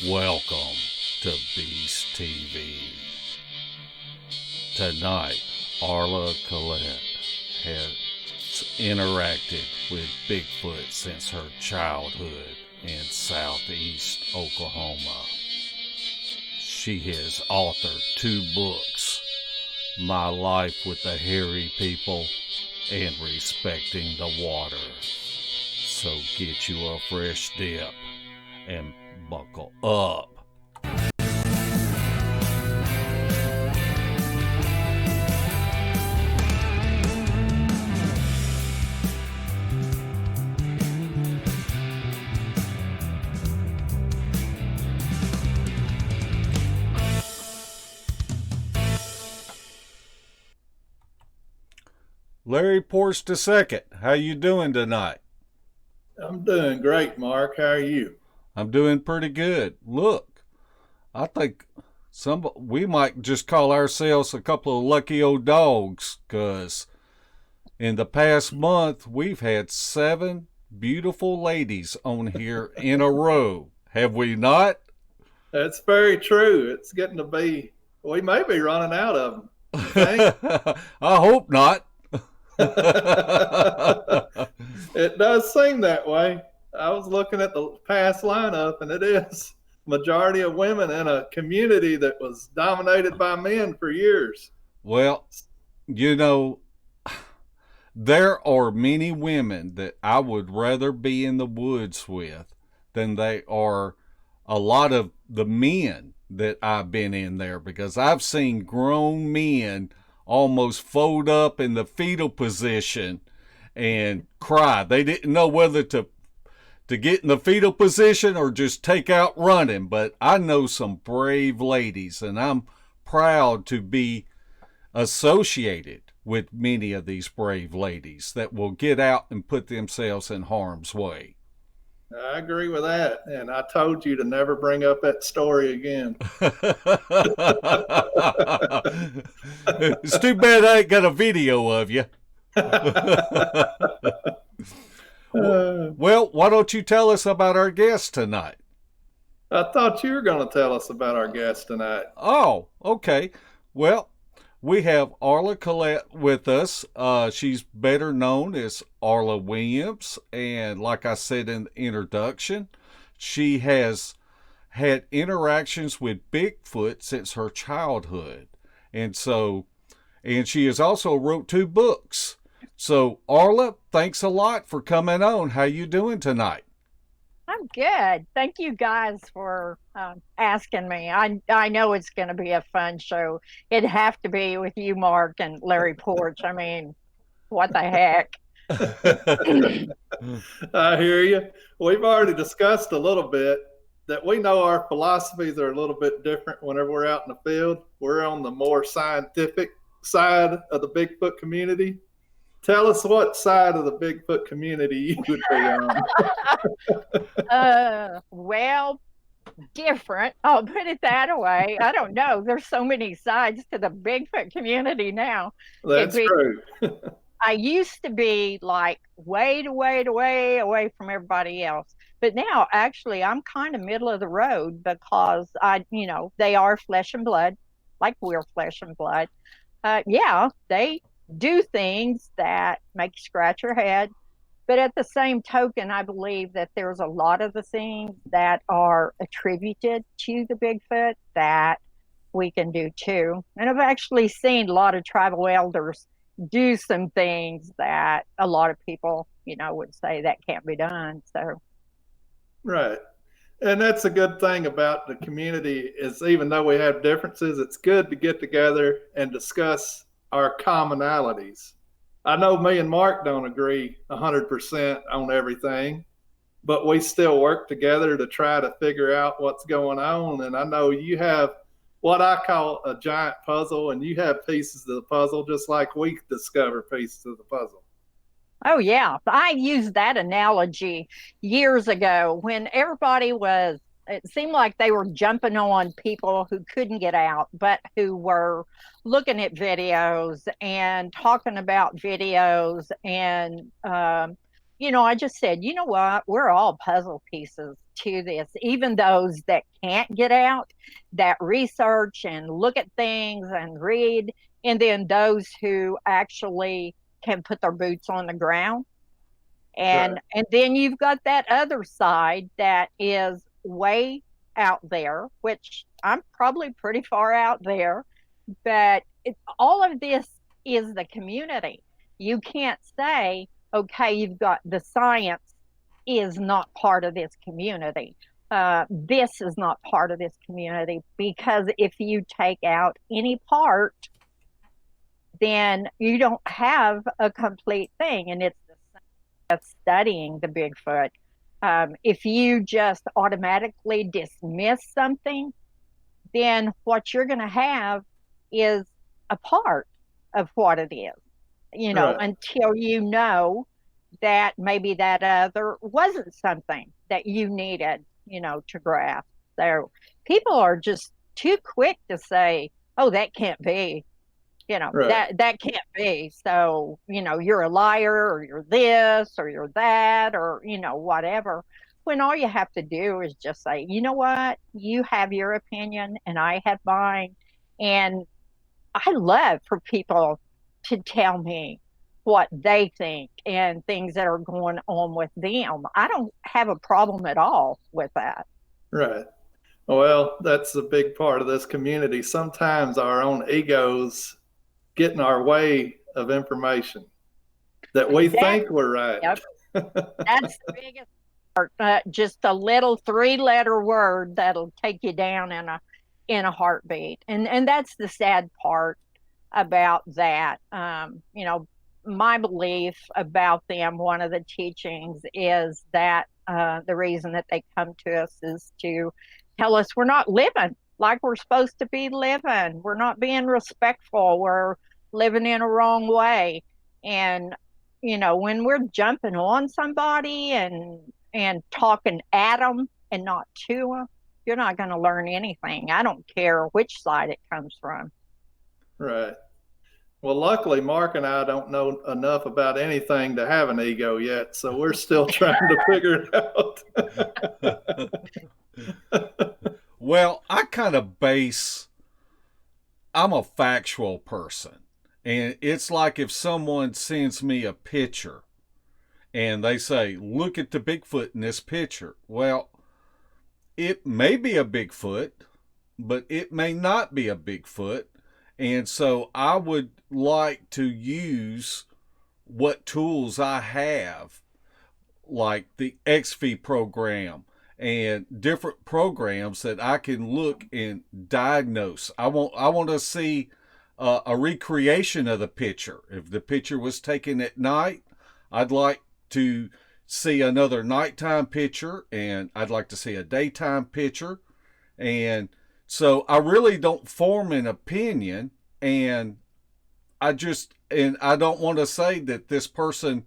Welcome to Beast TV. Tonight, Arla Collett has interacted with Bigfoot since her childhood in southeast Oklahoma. She has authored 2 books, My Life with the Hairy People and Respecting the Water. So get you a fresh dip and buckle up. Larry Porst II, how you doing tonight? I'm doing great, Mark. How are you? I'm doing pretty good. Look, I think we might just call ourselves a couple of lucky old dogs, 'cause in the past month we've had 7 beautiful ladies on here in a row. Have we not? That's very true. It's getting to be, we may be running out of them. You think? I hope not. It does seem that way. I was looking at the past lineup, and it is majority of women in a community that was dominated by men for years. Well, you know, there are many women that I would rather be in the woods with than they are a lot of the men that I've been in there, because I've seen grown men almost fold up in the fetal position and cry. They didn't know whether to get in the fetal position or just take out running. But I know some brave ladies, and I'm proud to be associated with many of these brave ladies that will get out and put themselves in harm's way. I agree with that, and I told you to never bring up that story again. It's too bad I ain't got a video of you. Well, why don't you tell us about our guest tonight? I thought you were going to tell us about our guest tonight. Oh, okay. Well, we have Arla Collett with us. She's better known as Arla Williams. And like I said in the introduction, she has had interactions with Bigfoot since her childhood. And she has also wrote 2 books. So, Arla, thanks a lot for coming on. How you doing tonight? I'm good. Thank you guys for asking me. I know it's going to be a fun show. It'd have to be with you, Mark, and Larry Porch. I mean, what the heck? I hear you. We've already discussed a little bit that we know our philosophies are a little bit different whenever we're out in the field. We're on the more scientific side of the Bigfoot community. Tell us what side of the Bigfoot community you would be on. Well, different. I'll put it that way. I don't know. There's so many sides to the Bigfoot community now. That's true. I used to be like way away from everybody else. But now, actually, I'm kind of middle of the road, because they are flesh and blood, like we're flesh and blood. Yeah, they do things that make you scratch your head. But at the same token, I believe that there's a lot of the things that are attributed to the Bigfoot that we can do too. And I've actually seen a lot of tribal elders do some things that a lot of people, would say that can't be done. So, right. And that's a good thing about the community, is even though we have differences, it's good to get together and discuss our commonalities. I know me and Mark don't agree 100% on everything, but we still work together to try to figure out what's going on. And I know you have what I call a giant puzzle, and you have pieces of the puzzle just like we discover pieces of the puzzle. Oh, yeah. I used that analogy years ago when it seemed like they were jumping on people who couldn't get out, but who were looking at videos and talking about videos and I just said, you know what? We're all puzzle pieces to this. Even those that can't get out, that research and look at things and read, and then those who actually can put their boots on the ground. Right. And then you've got that other side that is way out there, which I'm probably pretty far out there, but all of this is the community. You can't say, okay, you've got the science is not part of this community. This is not part of this community because if you take out any part, then you don't have a complete thing. And it's the same as studying the Bigfoot. If you just automatically dismiss something, then what you're going to have is a part of what it is, Right. until you know that maybe that other wasn't something that you needed, to grasp. So people are just too quick to say, oh, that can't be, Right. that can't be. So, you're a liar or you're this or you're that or, whatever. When all you have to do is just say, you know what? You have your opinion and I have mine. And I love for people to tell me what they think and things that are going on with them. I don't have a problem at all with that. Right. Well, that's a big part of this community. Sometimes our own egos get in our way of information that we That, think we're right. yep, that's the biggest part. Just a little three-letter word that'll take you down in a heartbeat, and that's the sad part about that. My belief about them, one of the teachings is that the reason that they come to us is to tell us we're not living like we're supposed to be living. We're not being respectful. We're living in a wrong way. And, when we're jumping on somebody and talking at them and not to them, you're not going to learn anything. I don't care which side it comes from. Right. Well, luckily, Mark and I don't know enough about anything to have an ego yet, so we're still trying to figure it out. Well, I'm a factual person. And it's like if someone sends me a picture and they say, look at the Bigfoot in this picture. Well, it may be a Bigfoot, but it may not be a Bigfoot. And so I would like to use what tools I have, like the XV program and different programs that I can look and diagnose. I want to see a recreation of the picture. If the picture was taken at night, I'd like to see another nighttime picture, and I'd like to see a daytime picture. And so I really don't form an opinion, and I don't want to say that this person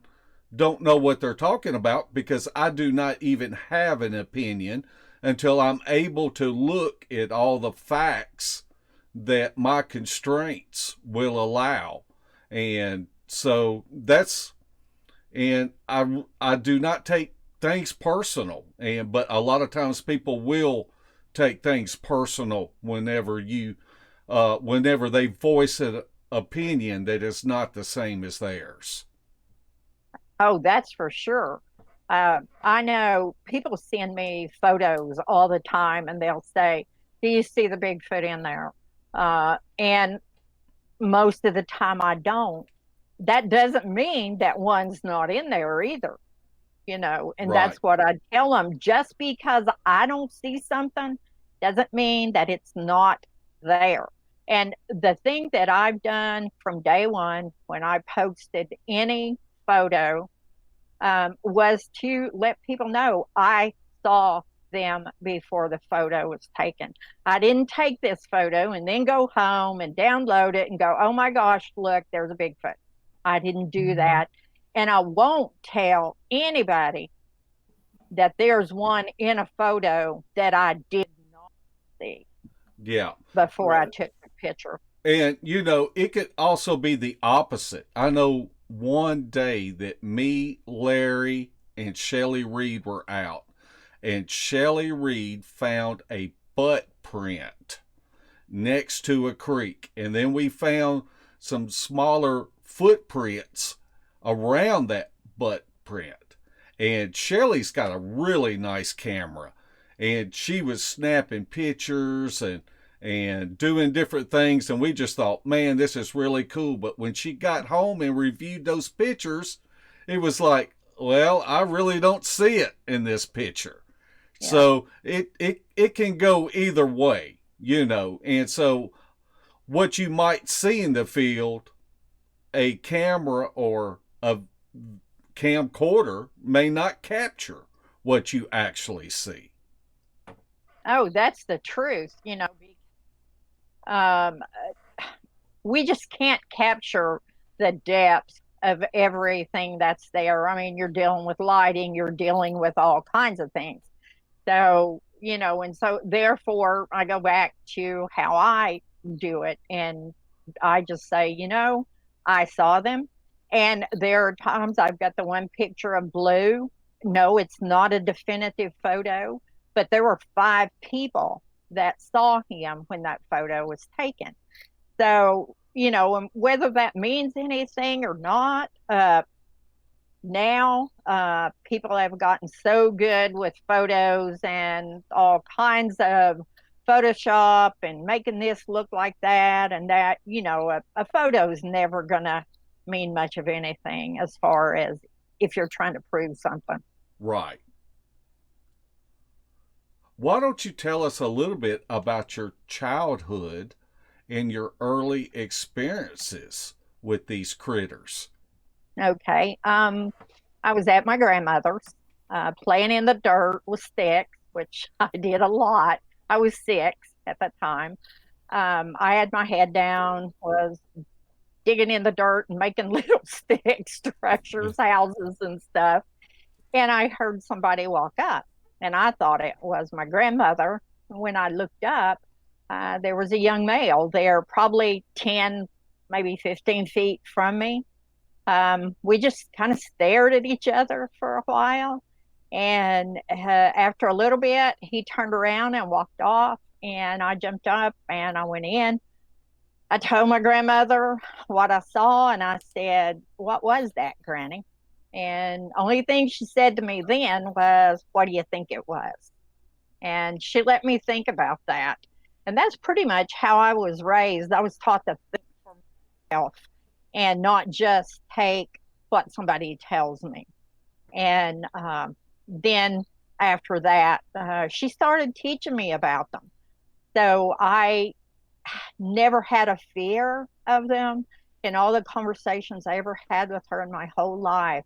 don't know what they're talking about, because I do not even have an opinion until I'm able to look at all the facts that my constraints will allow. And so I do not take things personal, but a lot of times people will take things personal whenever they voice an opinion that is not the same as theirs. Oh, that's for sure. I know people send me photos all the time and they'll say, do you see the Bigfoot in there? And most of the time I don't. That doesn't mean that one's not in there either, and Right. that's what I tell them. Just because I don't see something doesn't mean that it's not there. And the thing that I've done from day one when I posted any photo was to let people know I saw them before the photo was taken. I didn't take this photo and then go home and download it and go, oh my gosh, look, there's a Bigfoot. I didn't do that. And I won't tell anybody that there's one in a photo that I did not see Yeah. before I Right. took the picture. And it could also be the opposite. I know one day that me, Larry, and Shelly Reed were out, and Shelly Reed found a butt print next to a creek. And then we found some smaller footprints around that butt print. And Shelly's got a really nice camera. And she was snapping pictures and doing different things. And we just thought, man, this is really cool. But when she got home and reviewed those pictures, it was like, well, I really don't see it in this picture. Yeah. So it can go either way, you know. And so what you might see in the field, a camera or a camcorder may not capture what you actually see. Oh, that's the truth. Um, we just can't capture the depth of everything that's there. I mean, you're dealing with lighting, you're dealing with all kinds of things. So, and so therefore I go back to how I do it. And I just say, I saw them. And there are times I've got the one picture of Blue. No, it's not a definitive photo, but there were 5 people that saw him when that photo was taken. So, whether that means anything or not, now people have gotten so good with photos and all kinds of Photoshop and making this look like that and that, a photo is never going to mean much of anything as far as if you're trying to prove something. Right. Why don't you tell us a little bit about your childhood and your early experiences with these critters? Okay. I was at my grandmother's, playing in the dirt with sticks, which I did a lot. I was 6 at the time. I had my head down, was digging in the dirt and making little stick structures, houses and stuff. And I heard somebody walk up, and I thought it was my grandmother. When I looked up, there was a young male there, probably 10, maybe 15 feet from me. We just kind of stared at each other for a while. And after a little bit, he turned around and walked off. And I jumped up and I went in. I told my grandmother what I saw, and I said, "What was that, Granny?" And only thing she said to me then was, "What do you think it was?" And she let me think about that. And that's pretty much how I was raised. I was taught to think for myself and not just take what somebody tells me. And then after that, she started teaching me about them. So I never had a fear of them. In all the conversations I ever had with her in my whole life,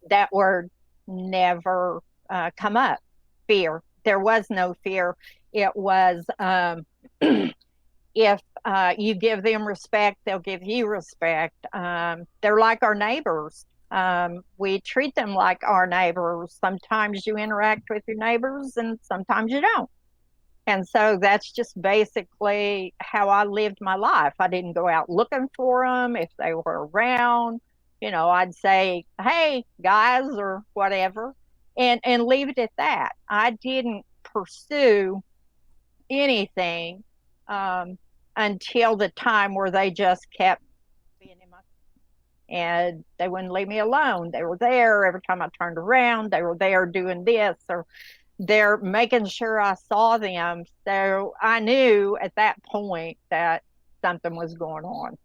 that word never come up. Fear. There was no fear. It was if you give them respect, they'll give you respect. They're like our neighbors. We treat them like our neighbors. Sometimes you interact with your neighbors and sometimes you don't. And so that's just basically how I lived my life. I didn't go out looking for them. If they were around, I'd say, "Hey, guys," or whatever, and leave it at that. I didn't pursue anything until the time where they just kept being in my, and they wouldn't leave me alone. They were there every time I turned around. They were there doing this, or they're making sure I saw them. So I knew at that point that something was going on.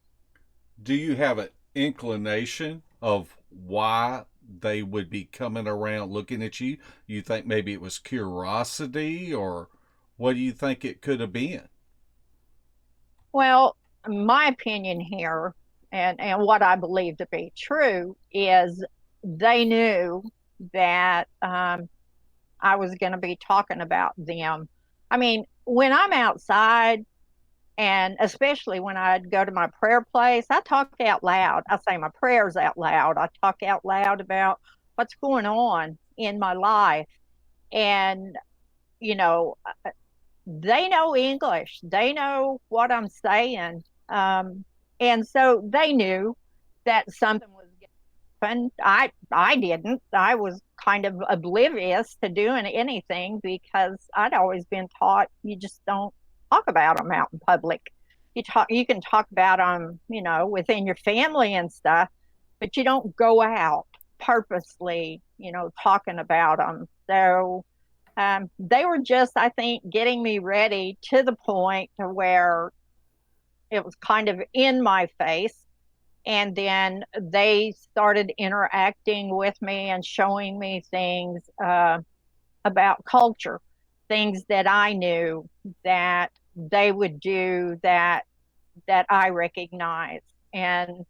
Do you have an inclination of why they would be coming around looking at you? You think maybe it was curiosity, or what do you think it could have been? Well, my opinion here, and what I believe to be true, is they knew that I was going to be talking about them. I mean, when I'm outside, and especially when I'd go to my prayer place, I talk out loud. I say my prayers out loud. I talk out loud about what's going on in my life. And, you know, they know English, they know what I'm saying. And so they knew that something was happen. I didn't. I was kind of oblivious to doing anything because I'd always been taught you just don't talk about them out in public. You can talk about them, within your family and stuff, but you don't go out purposely, talking about them. So they were just, I think, getting me ready to the point to where it was kind of in my face. And then they started interacting with me and showing me things about culture, things that I knew that they would do that I recognize. And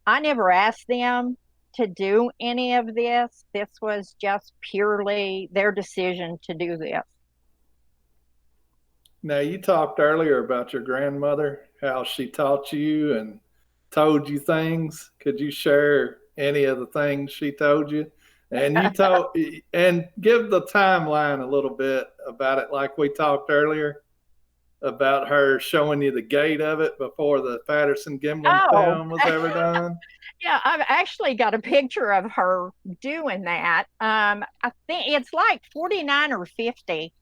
I never asked them to do any of this. This was just purely their decision to do this. Now, you talked earlier about your grandmother, how she taught you and told you things. Could you share any of the things she told you? And you told, and give the timeline a little bit about it, like we talked earlier about her showing you the gate of it before the Patterson Gimlin Oh, film was ever done. yeah, I've actually got a picture of her doing that. I think it's like 49 or 50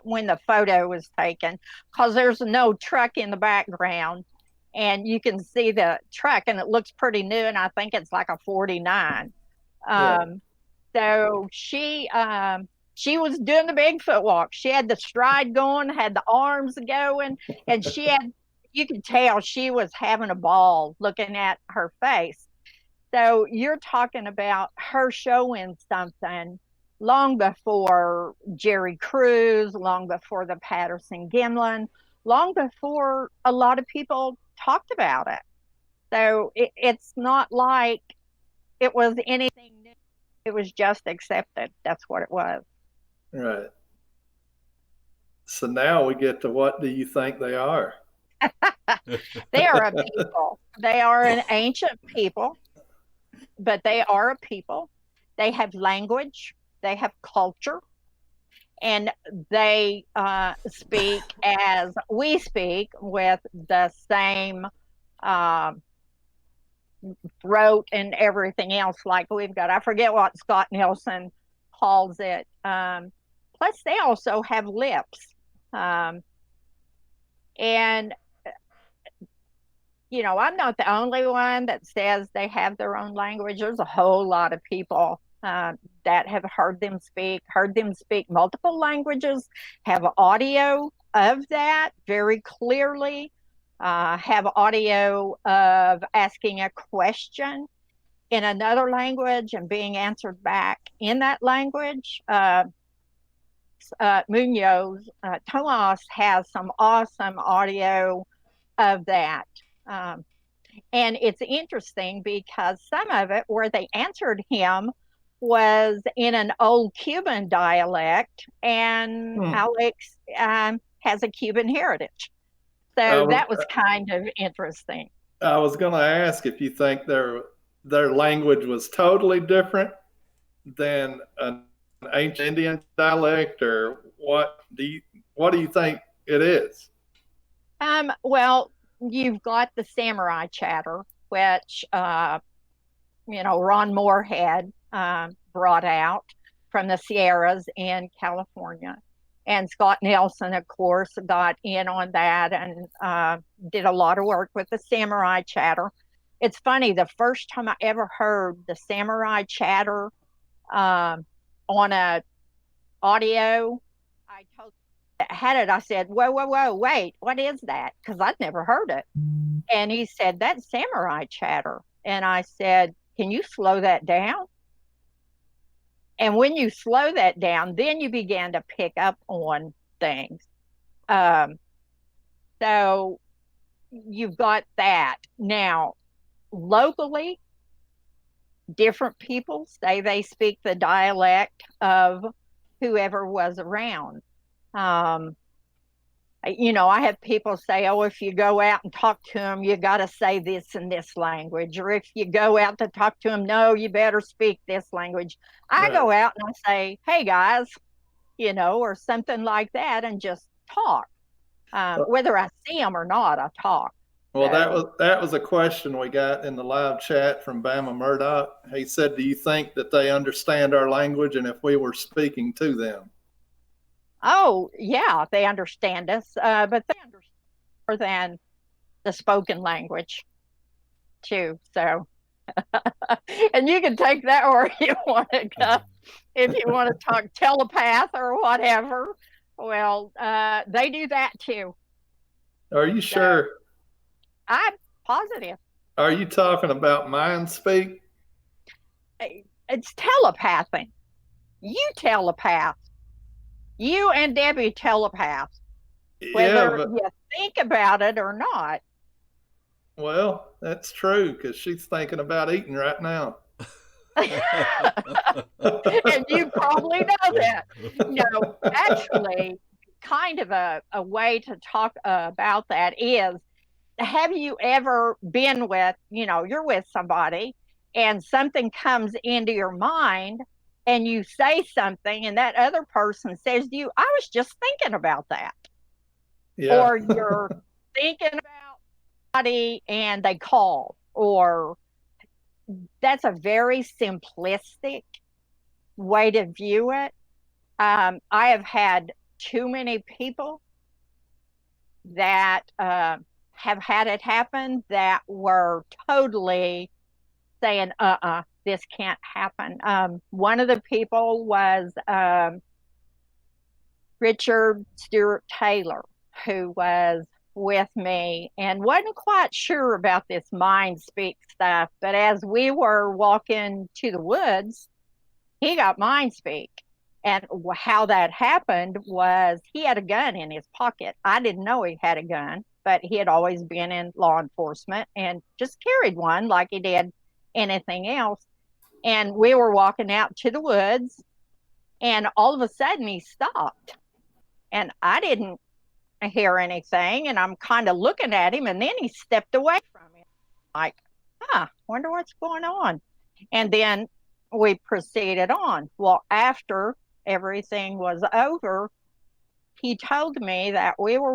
when the photo was taken, because there's no truck in the background and you can see the truck and it looks pretty new. And I think it's like a 49. Yeah. So she was doing the Bigfoot walk. She had the stride going, had the arms going, and you could tell she was having a ball looking at her face. So you're talking about her showing something long before Jerry Cruz, long before the Patterson Gimlin, long before a lot of people talked about it. So it's not like it was anything new. It was just accepted. That's what it was. Right. So now we get to, what do you think they are? They are a people. They are an ancient people, but they are a people. They have language, they have culture, and they speak as we speak, with the same uh, throat and everything else like we've got. I forget what Scott Nelson calls it. Plus, they also have lips. And I'm not the only one that says they have their own language. There's a whole lot of people that have heard them speak multiple languages, have audio of that very clearly, have audio of asking a question in another language and being answered back in that language. Tomas has some awesome audio of that. And it's interesting because some of it where they answered him was in an old Cuban dialect, and Alex has a Cuban heritage. So that was kind of interesting. I was going to ask if you think their language was totally different than an ancient Indian dialect, or what do you think it is? Well, you've got the samurai chatter, which Ron Moorhead brought out from the Sierras in California. And Scott Nelson, of course, got in on that and did a lot of work with the samurai chatter. It's funny, the first time I ever heard the samurai chatter on a audio, I told had it, I said, whoa, wait, what is that? Because I'd never heard it. And he said, that's samurai chatter. And I said, can you slow that down? And when you slow that down, then you began to pick up on things. So you've got that. Now, locally, different people say they speak the dialect of whoever was around. I have people say, oh, if you go out and talk to them, you got to say this in this language. Or if you go out to talk to them, no, you better speak this language. I go out and I say, hey, guys, or something like that, and just talk. Whether I see them or not, I talk. Well, So, that was a question we got in the live chat from Bama Murdoch. He said, "Do you think that they understand our language, and if we were speaking to them?" oh yeah, they understand us, but they understand more than the spoken language too. So, and you can take that where you want to go. If you want to talk telepath or whatever, well, they do that too. Are you So sure? I'm positive. Are you talking about mind speak? It's telepathing. You telepath. You and Debbie telepath, Yeah, whether but you think about it or not. well, that's true because she's thinking about eating right now. And you probably know that. No, actually, kind of a way to talk about that is, have you ever been with, you're with somebody and something comes into your mind and you say something and that other person says to you, I was just thinking about that. Yeah. Or you're thinking about somebody and they call, or that's a very simplistic way to view it. I have had too many people that have had it happen that were totally saying, this can't happen. One of the people was Richard Stewart Taylor, who was with me and wasn't quite sure about this mind speak stuff. But as we were walking to the woods, he got mind speak. And how that happened was he had a gun in his pocket. I didn't know he had a gun, but he had always been in law enforcement and just carried one like he did anything else. And we were walking out to the woods, and all of a sudden he stopped. And I didn't hear anything. And I'm kind of looking at him, and then he stepped away from me. Like, wonder what's going on. And then we proceeded on. Well, after everything was over, he told me that we were